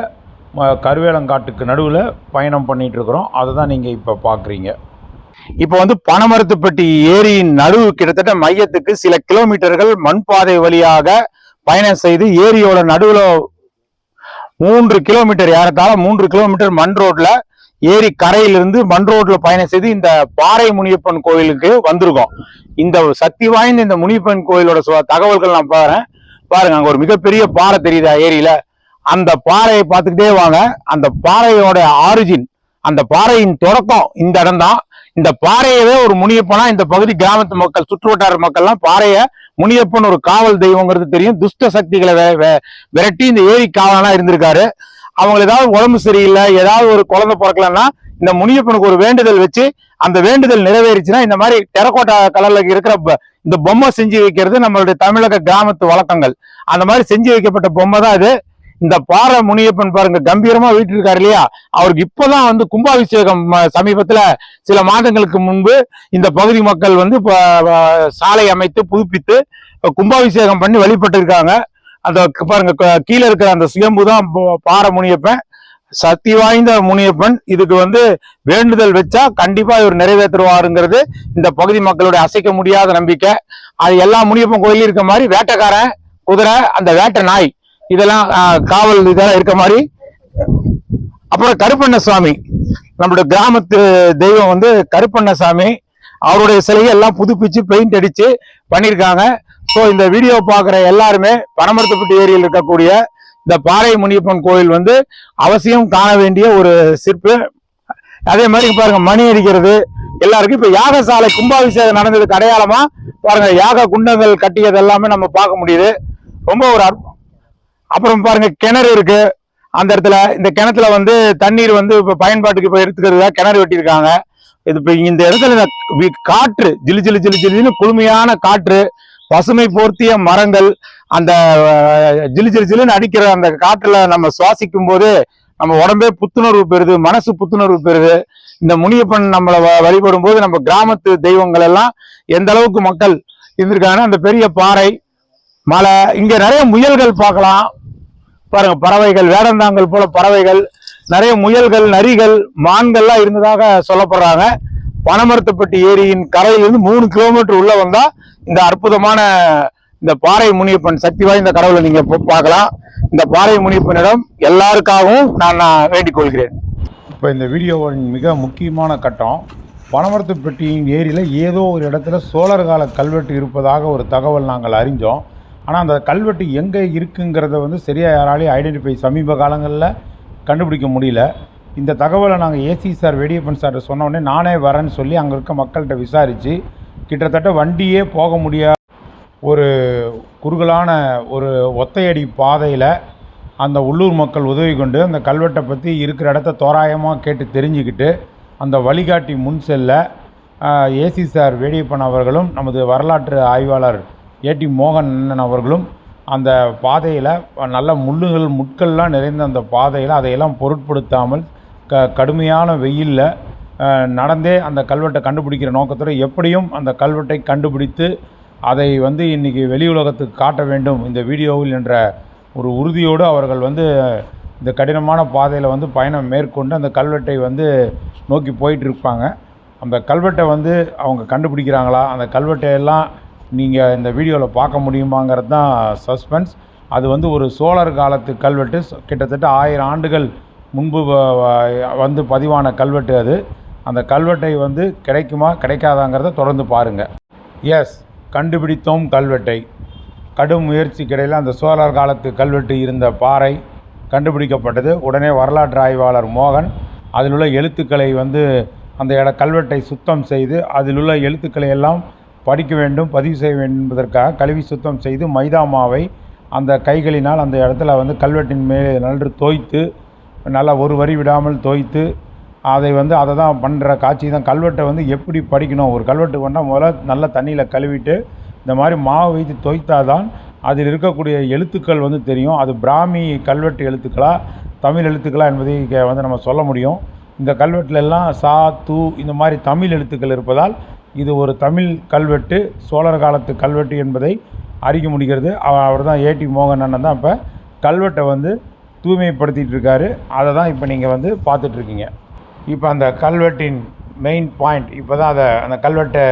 கருவேலங்காட்டுக்கு நடுவில் பயணம் பண்ணிகிட்ருக்குறோம். அதை தான் நீங்கள் இப்போ பார்க்குறீங்க. இப்போ வந்து பனமரத்துப்பட்டி ஏரியின் நடுவு கிட்டத்தட்ட மையத்துக்கு சில கிலோமீட்டர்கள் மண்பாதை வழியாக பயணம் செய்து ஏரியோட நடுவில் 3 கிலோமீட்டர், ஏறத்தாழ 3 கிலோமீட்டர் மண் ரோட்ல ஏரி கரையிலிருந்து மண் ரோட்ல பயணம் செய்து இந்த பாறை முனியப்பன் கோயிலுக்கு வந்திருக்கோம். இந்த சக்தி வாய்ந்த இந்த முனியப்பன் கோயிலோட தகவல்கள் நான் பாருங்க. அங்க ஒரு மிகப்பெரிய பாறை தெரியுதா ஏரியில? அந்த பாறையை பார்த்துக்கிட்டே வாங்க. அந்த பாறையோட ஆரிஜின், அந்த பாறையின் தொடக்கம் இந்த இடம் தான். இந்த பாறையவே ஒரு முனியப்பனா இந்த பகுதி கிராமத்து மக்கள், சுற்றுவட்டார மக்கள்லாம் பாறைய முனியப்பன் ஒரு காவல் தெய்வங்கிறது தெரியும். துஷ்ட சக்திகளை விரட்டி இந்த ஏரி காவலனா இருந்திருக்காரு. அவங்க ஏதாவது உடம்பு சரியில்லை, ஏதாவது ஒரு குழந்தை பிறக்கலன்னா இந்த முனியப்பனுக்கு ஒரு வேண்டுதல் வச்சு அந்த வேண்டுதல் நிறைவேறிச்சுன்னா இந்த மாதிரி டெரக்கோட்டா கலர்ல இருக்கிற இந்த பொம்மை செஞ்சு வைக்கிறது நம்மளுடைய தமிழக கிராமத்து வழக்கங்கள். அந்த மாதிரி செஞ்சு வைக்கப்பட்ட பொம்மை தான் இது. இந்த பாறை முனியப்பன் பாருங்க, கம்பீரமா வீட்டு இருக்காரு இல்லையா? அவருக்கு இப்பதான் வந்து கும்பாபிஷேகம் சமீபத்துல சில மாதங்களுக்கு முன்பு இந்த பகுதி மக்கள் வந்து சாலை அமைத்து புதுப்பித்து கும்பாபிஷேகம் பண்ணி வழிபட்டு இருக்காங்க. அந்த பாருங்க கீழே இருக்கிற அந்த சுயம்பு தான் பாறை முனியப்பன், சக்தி வாய்ந்த முனியப்பன். இதுக்கு வந்து வேண்டுதல் வச்சா கண்டிப்பா இவர் நிறைவேற்றுவாருங்கிறது இந்த பகுதி மக்களுடைய அசைக்க முடியாத நம்பிக்கை. அது எல்லா முனியப்பன் கோயிலும் இருக்க மாதிரி வேட்டைக்காரன் குதிரை, அந்த வேட்டை நாய், இதெல்லாம் காவல் இதெல்லாம் இருக்க மாதிரி. அப்புறம் கருப்பண்ணசாமி, நம்மளுடைய கிராமத்து தெய்வம் வந்து கருப்பண்ணசாமி. அவருடைய சிலையை எல்லாம் புதுப்பிச்சு பெயிண்ட் அடிச்சு பண்ணியிருக்காங்க. ஸோ இந்த வீடியோ பார்க்குற எல்லாருமே பனமரத்துப்பட்டி ஏரியில் இருக்கக்கூடிய இந்த பாறை முனியப்பன் கோயில் வந்து அவசியம் காண வேண்டிய ஒரு சிற்பு. அதே மாதிரி பாருங்க, மணி அடிக்கிறது எல்லாருக்கும். இப்ப யாகசாலை கும்பாபிஷேகம் நடந்ததுக்கு அடையாளமா பாருங்க யாக குண்டங்கள் கட்டியது எல்லாமே நம்ம பார்க்க முடியுது. ரொம்ப ஒரு அப்புறம் பாருங்க கிணறு இருக்கு அந்த இடத்துல. இந்த கிணத்துல வந்து தண்ணீர் வந்து இப்ப பயன்பாட்டுக்கு இப்ப எடுத்துக்கிறதா கிணறு வெட்டியிருக்காங்க. இது இப்ப இந்த இடத்துல காற்று ஜிலு ஜிலு ஜிலு ஜிலுன்னு குளுமையான காற்று, பசுமை போர்த்திய மரங்கள், அந்த ஜிலு ஜிலு ஜிலுன்னு அடிக்கிற அந்த காற்றுல நம்ம சுவாசிக்கும் போது நம்ம உடம்பே புத்துணர்வு பெறுது, மனசு புத்துணர்வு பெறுது. இந்த முனியப்பன் நம்மளை வழிபடும் போது நம்ம கிராமத்து தெய்வங்கள் எல்லாம் எந்த அளவுக்கு மக்கள் இருந்திருக்காங்கன்னா, அந்த பெரிய பாறை மலை, இங்க நிறைய முயல்கள் பார்க்கலாம் பாருங்க. பறவைகள், வேடந்தாங்கல் போல பறவைகள், நிறைய முயல்கள், நரிகள், மான்கள்லாம் இருந்ததாக சொல்லப்படுறாங்க. பனமரத்துப்பட்டி ஏரியின் கரையிலிருந்து 3 கிலோமீட்டர் உள்ள வந்தா இந்த அற்புதமான இந்த பாறை முனியப்பன் சக்தி வாய்ந்த கடவுளை நீங்க பார்க்கலாம். இந்த பாறை முனியப்பனிடம் எல்லாருக்காகவும் நான் வேண்டிக் கொள்கிறேன். இப்போ இந்த வீடியோவின் மிக முக்கியமான கட்டம், பனமரத்துப்பட்டியின் ஏரியில் ஏதோ ஒரு இடத்துல சோழர் கால கல்வெட்டு இருப்பதாக ஒரு தகவல் நாங்கள் அறிஞ்சோம். ஆனால் அந்த கல்வெட்டு எங்கே இருக்குங்கிறத வந்து சரியாக யாராலையும் ஐடென்டிஃபை சமீப காலங்களில் கண்டுபிடிக்க முடியல. இந்த தகவலை நாங்கள் ஏசி சார் வேடியப்பன் சார் சொன்னோடனே நானே வரேன்னு சொல்லி அங்கே இருக்க மக்கள்கிட்ட விசாரித்து கிட்டத்தட்ட வண்டியே போக முடியாத ஒரு குறுகலான ஒரு ஒத்தையடி பாதையில் அந்த உள்ளூர் மக்கள் உதவி கொண்டு அந்த கல்வெட்டை பற்றி இருக்கிற இடத்த தோராயமாக கேட்டு தெரிஞ்சுக்கிட்டு அந்த வழிகாட்டி முன் செல்ல ஏசி சார் வேடியப்பன் அவர்களும் நமது வரலாற்று ஆய்வாளர் ஏடி மோகன் அண்ணன் அவர்களும் அந்த பாதையில் நல்ல முட்கள்லாம் நிறைந்த அந்த பாதையில் அதையெல்லாம் பொருட்படுத்தாமல் கடுமையான வெயிலில் நடந்தே அந்த கல்வெட்டை கண்டுபிடிக்கிற நோக்கத்தோடு எப்படியும் அந்த கல்வெட்டை கண்டுபிடித்து அதை வந்து இன்றைக்கி வெளி உலகத்துக்கு காட்ட வேண்டும் இந்த வீடியோவில் என்ற ஒரு உறுதியோடு அவர்கள் வந்து இந்த கடினமான பாதையில் வந்து பயணம் மேற்கொண்டு அந்த கல்வெட்டை வந்து நோக்கி போயிட்டுருப்பாங்க. அந்த கல்வெட்டை வந்து அவங்க கண்டுபிடிக்கிறாங்களா, அந்த கல்வெட்டையெல்லாம் நீங்கள் இந்த வீடியோவில் பார்க்க முடியுமாங்கிறது தான் சஸ்பென்ஸ். அது வந்து ஒரு சோழர் காலத்து கல்வெட்டு, கிட்டத்தட்ட 1000 ஆண்டுகள் முன்பு வந்து பதிவான கல்வெட்டு அது. அந்த கல்வெட்டை வந்து கிடைக்குமா கிடைக்காதாங்கிறத தொடர்ந்து பாருங்கள். எஸ், கண்டுபிடித்தோம் கல்வெட்டை. கடும் முயற்சி கிடையில் அந்த சோழர் காலத்து கல்வெட்டு இருந்த பாறை கண்டுபிடிக்கப்பட்டது. உடனே வரலாற்று ஆய்வாளர் மோகன் அதில் உள்ள எழுத்துக்களை வந்து அந்த கல்வெட்டை சுத்தம் செய்து அதில் உள்ள எழுத்துக்களை எல்லாம் படிக்க வேண்டும், பதிவு செய்ய வேண்டும் என்பதற்காக கழுவி சுத்தம் செய்து மைதா மாவை அந்த கைகளினால் அந்த இடத்துல வந்து கல்வெட்டின் மேலே நன்று தோய்த்து, நல்லா ஒரு வரி விடாமல் தோய்த்து அதை தான் பண்ணுற காட்சி தான். கல்வெட்டை வந்து எப்படி படிக்கணும், ஒரு கல்வெட்டு பண்ணால் முதல்ல நல்ல தண்ணியில் கழுவிட்டு இந்த மாதிரி மாவு வைத்து தோய்த்தா தான் அதில் இருக்கக்கூடிய எழுத்துக்கள் வந்து தெரியும். அது பிராமி கல்வெட்டு எழுத்துக்களா தமிழ் எழுத்துக்களா என்பதை வந்து நம்ம சொல்ல முடியும். இந்த கல்வெட்டிலெல்லாம் சா து இந்த மாதிரி தமிழ் எழுத்துக்கள் இருப்பதால் இது ஒரு தமிழ் கல்வெட்டு, சோழர் காலத்து கல்வெட்டு என்பதை அறிய முடிகிறது. அவர் தான் ஏடி மோகன் அண்ணன் தான் இப்போ கல்வெட்டை வந்து தூய்மைப்படுத்திகிட்டு இருக்காரு. அதை தான் இப்போ நீங்கள் வந்து பார்த்துட்ருக்கீங்க. இப்போ அந்த கல்வெட்டின் மெயின் பாயிண்ட் இப்போ தான் அந்த கல்வெட்டை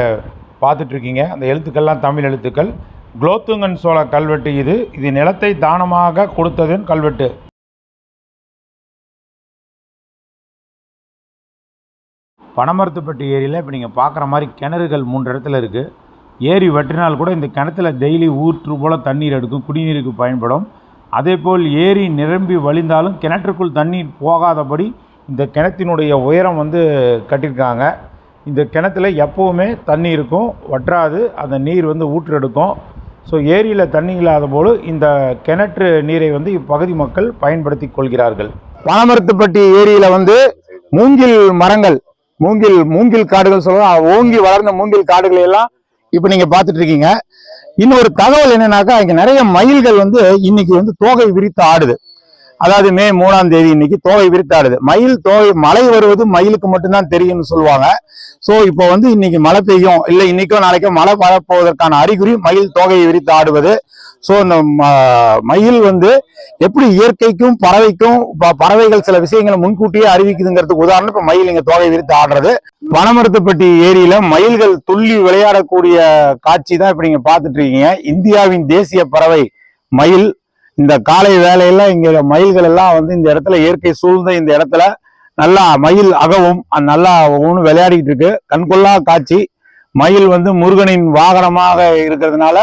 பார்த்துட்ருக்கீங்க. அந்த எழுத்துக்கள்லாம் தமிழ் எழுத்துக்கள். குலோத்துங்கன் சோழ கல்வெட்டு இது நிலத்தை தானமாக கொடுத்ததின் கல்வெட்டு. பனமரத்துப்பட்டி ஏரியில் இப்போ நீங்கள் பார்க்குற மாதிரி கிணறுகள் 3 இடத்துல இருக்குது. ஏரி வெட்டினால் கூட இந்த கிணத்துல டெய்லி ஊற்று போல் தண்ணீர் எடுக்கும், குடிநீருக்கு பயன்படும். அதேபோல் ஏரி நிரம்பி வழிந்தாலும் கிணற்றுக்குள் தண்ணீர் போகாதபடி இந்த கிணத்தினுடைய உயரம் வந்து கட்டியிருக்காங்க. இந்த கிணத்துல எப்போவுமே தண்ணி இருக்கும், வற்றாது. அந்த நீர் வந்து ஊற்றெடுக்கும். ஸோ ஏரியில் தண்ணி இல்லாத போது இந்த கிணற்று நீரை வந்து இப்பகுதி மக்கள் பயன்படுத்தி கொள்கிறார்கள். பனமரத்துப்பட்டி ஏரியில வந்து மூங்கில் மரங்கள், மூங்கில் காடுகள் சொல்லுவோம், ஓங்கி வளர்ந்த மூங்கில் காடுகள் எல்லாம் இப்ப நீங்க பாத்துட்டு இருக்கீங்க. இன்னொரு தகவல் என்னன்னாக்கா, இங்க நிறைய மயில்கள் வந்து இன்னைக்கு வந்து தோகை விரித்து ஆடுது. அதாவது மே 3ஆம் தேதி இன்னைக்கு தோகை விரித்து ஆடுது. மயில் தோகை, மழை வருவது மயிலுக்கு மட்டும்தான் தெரியும்னு சொல்லுவாங்க. சோ இப்போ வந்து இன்னைக்கு மழை பெய்யும், இல்ல இன்னைக்கோ நாளைக்கோ மழை வரப்போவதற்கான அறிகுறி மயில் தோகையை விரித்து ஆடுவது. சோ இந்த மயில் வந்து எப்படி இயற்கைக்கும் பறவைக்கும், பறவைகள் சில விஷயங்களை முன்கூட்டியே அறிவிக்குதுங்கிறதுக்கு உதாரணம் இப்ப மயில் இங்க தோகை விரித்து ஆடுறது. பனமரத்துப்பட்டி ஏரியில மயில்கள் துள்ளி விளையாடக்கூடிய காட்சி தான் இப்ப நீங்க பாத்துட்டு இருக்கீங்க. இந்தியாவின் தேசிய பறவை மயில். இந்த காலை வேலையில இங்க மயில்கள் எல்லாம் வந்து இந்த இடத்துல, இயற்கை சூழ்ந்த இந்த இடத்துல நல்லா மயில் அகவும் நல்லா ஒவ்வொன்று விளையாடிட்டு இருக்கு. கண்கொள்ளா காட்சி. மயில் வந்து முருகனின் வாகனமாக இருக்கிறதுனால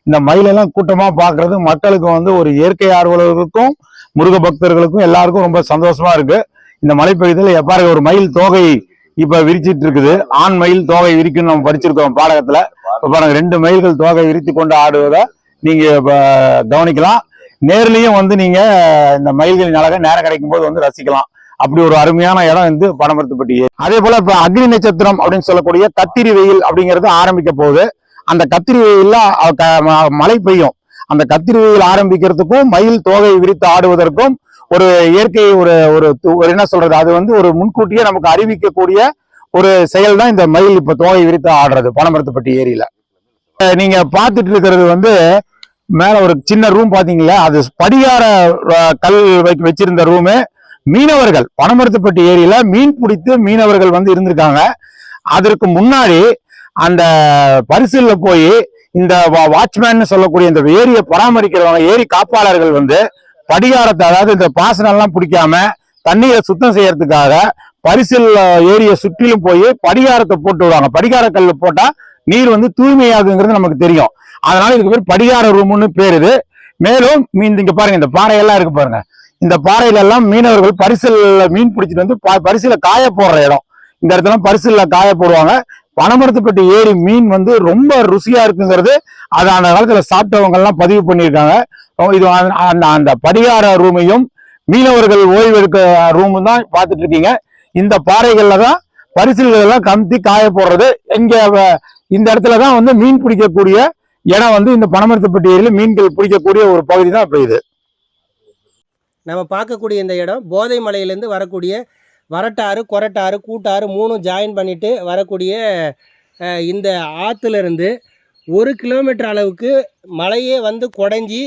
இந்த மயிலெல்லாம் கூட்டமா பார்க்கறது மக்களுக்கு வந்து ஒரு இயற்கை ஆர்வலர்களுக்கும் முருக பக்தர்களுக்கும் எல்லாருக்கும் ரொம்ப சந்தோஷமா இருக்கு. இந்த மலைப்பகுதியில் எப்பாரு ஒரு மயில் தோகை இப்ப விரிச்சிட்டு இருக்குது. ஆண் மயில் தோகை விரிக்குன்னு நம்ம படிச்சிருக்கோம் பாடகத்துல. இப்ப பாருங்க, 2 மயில்கள் தோகை விரித்து கொண்டு ஆடுவதை நீங்க கவனிக்கலாம். நேர்லயும் வந்து நீங்க இந்த மயில்களின் அழகை நேரம் கிடைக்கும் போது வந்து ரசிக்கலாம். அப்படி ஒரு அருமையான இடம் வந்து பனமரத்துப்பட்டி. அதே போல இப்ப அக்னி நட்சத்திரம் அப்படின்னு சொல்லக்கூடிய கத்திரி வெயில் அப்படிங்கிறது ஆரம்பிக்க போகுது. அந்த கத்திரி வெயில்ல மழை பெய்யும். அந்த கத்திரி வெயில் ஆரம்பிக்கிறதுக்கும் மயில் தோகை விரித்து ஆடுவதற்கும் ஒரு இயற்கை ஒரு என்ன சொல்றது, அது வந்து ஒரு முன்கூட்டியே நமக்கு அறிவிக்கக்கூடிய ஒரு செயல் தான் இந்த மயில் இப்ப தோகை விரித்து ஆடுறது பனமரத்துப்பட்டி ஏரியில. நீங்க பார்த்துட்டு இருக்கிறது வந்து மேல ஒரு சின்ன ரூம் பாத்தீங்களா, அது படிகார கல் வச்சிருந்த ரூமு. மீனவர்கள் பனமரத்துப்பட்டி ஏரியில மீன் பிடித்து மீனவர்கள் வந்து இருந்திருக்காங்க. அதற்கு முன்னாடி அந்த பரிசல்ல போய் இந்த வாட்ச்மேன் சொல்லக்கூடிய இந்த ஏரியை பராமரிக்கிறவங்க, ஏரி காப்பாளர்கள் வந்து படிகாரத்தை, அதாவது இந்த பாசனம் எல்லாம் பிடிக்காம தண்ணீரை சுத்தம் செய்யறதுக்காக பரிசல் ஏரியை சுற்றிலும் போய் படிகாரத்தை போட்டு விடுவாங்க. படிகார கல் போட்டா நீர் வந்து தூய்மையாகுங்கிறது நமக்கு தெரியும். அதனால இதுக்கு பேர் படிகார ரூம்னு பேரு இது. மேலும் இங்க பாருங்க, இந்த பாறையெல்லாம் இருக்கு பாருங்க. இந்த பாறையில எல்லாம் மீனவர்கள் பரிசல்ல மீன் பிடிச்சிட்டு வந்து பரிசல காய போடுற இடம். இந்த இடத்துல பரிசல்ல காய போடுவாங்க. பனமரத்துப்பட்டி ஏரி மீன் வந்து ரொம்ப ருசியா இருக்குங்கிறது அது அந்த காலத்துல சாப்பிட்டவங்க எல்லாம் பதிவு பண்ணியிருக்காங்க. இது அந்த படிகார ரூமையும் மீனவர்கள் ஓய்வு எடுக்க ரூமும் தான் பார்த்துட்டு இருக்கீங்க. இந்த பாறைகள்ல தான் பரிசல்கள் எல்லாம் கமுத்தி காய போடுறது. இங்க இந்த இடத்துலதான் வந்து மீன் பிடிக்கக்கூடிய இடம் வந்து இந்த பனமரத்துப்பட்டி ஏரியில மீன்கள் பிடிக்கக்கூடிய ஒரு பகுதி தான் இப்ப இது. நம்ம பார்க்கக்கூடிய இந்த இடம் போதை மலையிலேருந்து வரக்கூடிய வரட்டாறு, கொரட்டாறு, கூட்டாறு 3 ஜாயின் பண்ணிட்டு வரக்கூடிய இந்த ஆற்றுலேருந்து 1 கிலோமீட்டர் அளவுக்கு மலையே வந்து குடைஞ்சி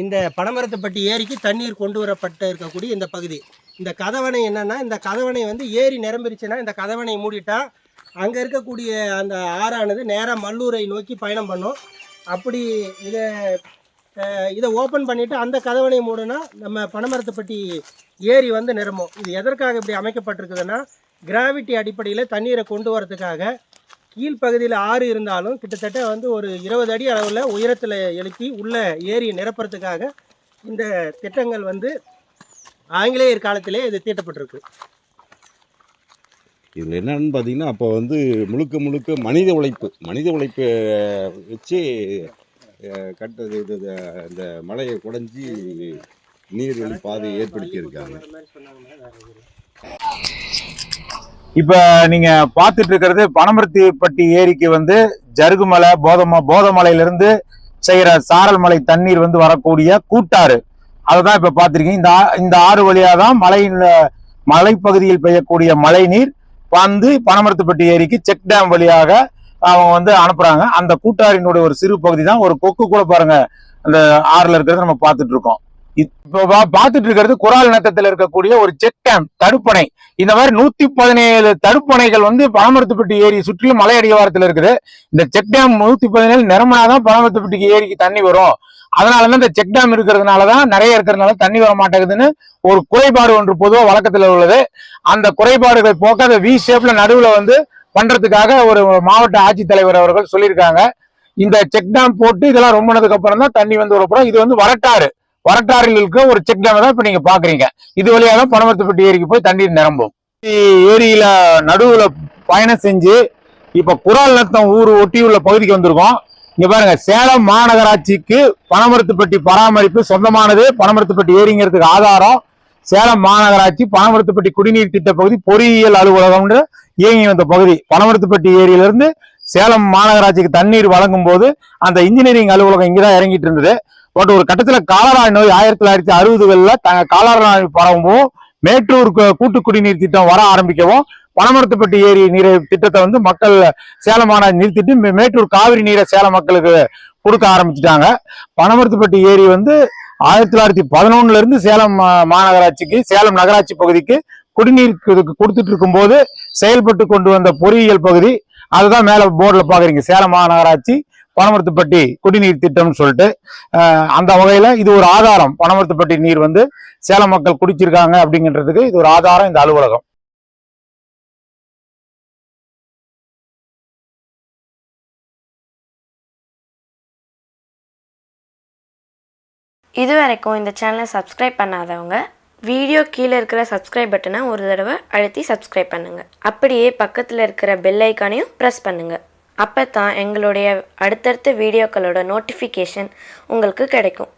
இந்த பனமரத்துப்பட்டி ஏரிக்கு தண்ணீர் கொண்டு வரப்பட்டு இருக்கக்கூடிய இந்த பகுதி. இந்த கதவணை என்னன்னா, இந்த கதவணை வந்து ஏரி நிரம்பிருச்சுன்னா இந்த கதவணை மூடிட்டா அங்கே இருக்கக்கூடிய அந்த ஆறானது நேராக மல்லூரை நோக்கி பயணம் பண்ணும். அப்படி இதை ஓப்பன் பண்ணிவிட்டு அந்த கதவணை மூடுனா நம்ம பனமரத்துப்பட்டி ஏரி வந்து நிரம்பும். இது எதற்காக இப்படி அமைக்கப்பட்டிருக்குதுன்னா, கிராவிட்டி அடிப்படையில் தண்ணீரை கொண்டு வரதுக்காக. கீழ்ப்பகுதியில் ஆறு இருந்தாலும் கிட்டத்தட்ட வந்து ஒரு 20 அடி அளவில் உயரத்தில் எழுப்பி உள்ள ஏரியை நிரப்புறதுக்காக இந்த திட்டங்கள் வந்து ஆங்கிலேயர் காலத்திலே இது தீட்டப்பட்டிருக்கு. இதில் என்னன்னு பார்த்தீங்கன்னா, அப்போ வந்து முழுக்க முழுக்க மனித உழைப்பை வச்சு கட்டது இந்த மலையை குடைஞ்சி நீர்வழி பாதையை ஏற்படுத்தியிருக்காங்க. இப்ப நீங்க பார்த்துட்டு இருக்கிறது பனமரத்துப்பட்டி ஏரிக்கு வந்து ஜருகுமலை போதமலையிலிருந்து செய்யற சாரல் மலை தண்ணீர் வந்து வரக்கூடிய கூட்டாறு, அதைதான் இப்ப பார்த்திருக்கீங்க. இந்த ஆறு வழியாதான் மலைப்பகுதியில் பெய்யக்கூடிய மழை நீர் வந்து பனமரத்துப்பட்டி ஏரிக்கு செக் டேம் வழியாக அவங்க வந்து அனுப்புறாங்க. அந்த கூட்டாரினுடைய ஒரு சிறு பகுதி தான், ஒரு கொக்கு கூட பாருங்க அந்த ஆறுல இருக்கிறத நம்ம பார்த்துட்டு இருக்கோம். இப்போ பார்த்துட்டு இருக்கிறது குரால் நத்தத்தில் இருக்கக்கூடிய ஒரு செக் டேம் தடுப்பணை. இந்த மாதிரி 117 தடுப்பணைகள் வந்து பனமரத்துப்பட்டி ஏரி சுற்றிலும் மலை அடிவாரத்தில் இருக்குது. இந்த செக் டேம் 117 நிரம்பினாதான் பனமரத்துப்பட்டி ஏரிக்கு தண்ணி வரும். அதனாலதான் இந்த செக் டேம் இருக்கிறதுனாலதான் நிறைய இருக்கிறதுனால தண்ணி வர மாட்டேங்குதுன்னு ஒரு குறைபாடு ஒன்று பொதுவாக வழக்கத்தில் உள்ளது. அந்த குறைபாடுகளை போக்க அதை வி ஷேப்ல நடுவுல வந்து பண்றதுக்காக ஒரு மாவட்ட ஆட்சித்தலைவர் அவர்கள் சொல்லியிருக்காங்க. இந்த செக் டேம் போட்டு இதெல்லாம் ரொம்பினதுக்கு அப்புறம் தான் தண்ணி வந்து வரப்போம். இது வந்து வரட்டாறில் இருக்க ஒரு செக் டேம் தான் இப்ப நீங்க பாக்குறீங்க. இது வழியா தான் பனமரத்துப்பட்டி ஏரிக்கு போய் தண்ணீர் நிரம்பும். ஏரியில நடுவுல பயணம் செஞ்சு இப்ப குரால் நத்தம் ஊர் ஒட்டியுள்ள பகுதிக்கு வந்திருக்கோம். இங்க பாருங்க, சேலம் மாநகராட்சிக்கு பனமரத்துப்பட்டி பராமரிப்பு சொந்தமானது. பனமரத்துப்பட்டி ஏரிங்கிறதுக்கு ஆதாரம் சேலம் மாநகராட்சி பனமரத்துப்பட்டி குடிநீர் திட்ட பகுதி பொறியியல் அலுவலகம் இயங்கி வந்த பகுதி. பனமரத்துப்பட்டி ஏரியிலிருந்து சேலம் மாநகராட்சிக்கு தண்ணீர் வழங்கும் போது அந்த இன்ஜினியரிங் அலுவலகம் இங்கதான் இறங்கிட்டு இருந்தது. பட் ஒரு கட்டத்துல காலரா நோய் 1960களில் காலரா நோய் பரவும் மேட்டூர் கூட்டு குடிநீர் திட்டம் வர ஆரம்பிக்கவும் பனமரத்துப்பட்டி ஏரி நீர் திட்டத்தை வந்து மக்கள் சேலம் மாநகராட்சி நிறுத்திட்டு மேட்டூர் காவிரி நீரை சேலம் மக்களுக்கு கொடுக்க ஆரம்பிச்சுட்டாங்க. பனமரத்துப்பட்டி ஏரி வந்து 1911 இருந்து சேலம் மாநகராட்சிக்கு சேலம் நகராட்சி பகுதிக்கு குடிநீர் கொடுத்துட்டு இருக்கும் போது செயல்பட்டு கொண்டு வந்த பொறியியல் பகுதி. அதுதான் மேல போர்டுல பாக்குறீங்க, சேலம் மாநகராட்சி பனமரத்துப்பட்டி குடிநீர் திட்டம்னு சொல்லிட்டு. அந்த வகையில இது ஒரு ஆதாரம், பனமரத்துப்பட்டி நீர் வந்து சேலம் மக்கள் குடிச்சிருக்காங்க அப்படிங்கிறதுக்கு இது ஒரு ஆதாரம் இந்த அலுவலகம். இது வரைக்கும் இந்த சேனலை சப்ஸ்கிரைப் பண்ணாதவங்க வீடியோ கீழே இருக்கிற சப்ஸ்கிரைப் பட்டனை ஒரு தடவை அழுத்தி சப்ஸ்கிரைப் பண்ணுங்கள். அப்படியே பக்கத்தில் இருக்கிற பெல் ஐக்கானையும் ப்ரெஸ் பண்ணுங்கள். அப்போ தான் எங்களுடைய அடுத்தடுத்த வீடியோக்களோட நோட்டிஃபிகேஷன் உங்களுக்கு கிடைக்கும்.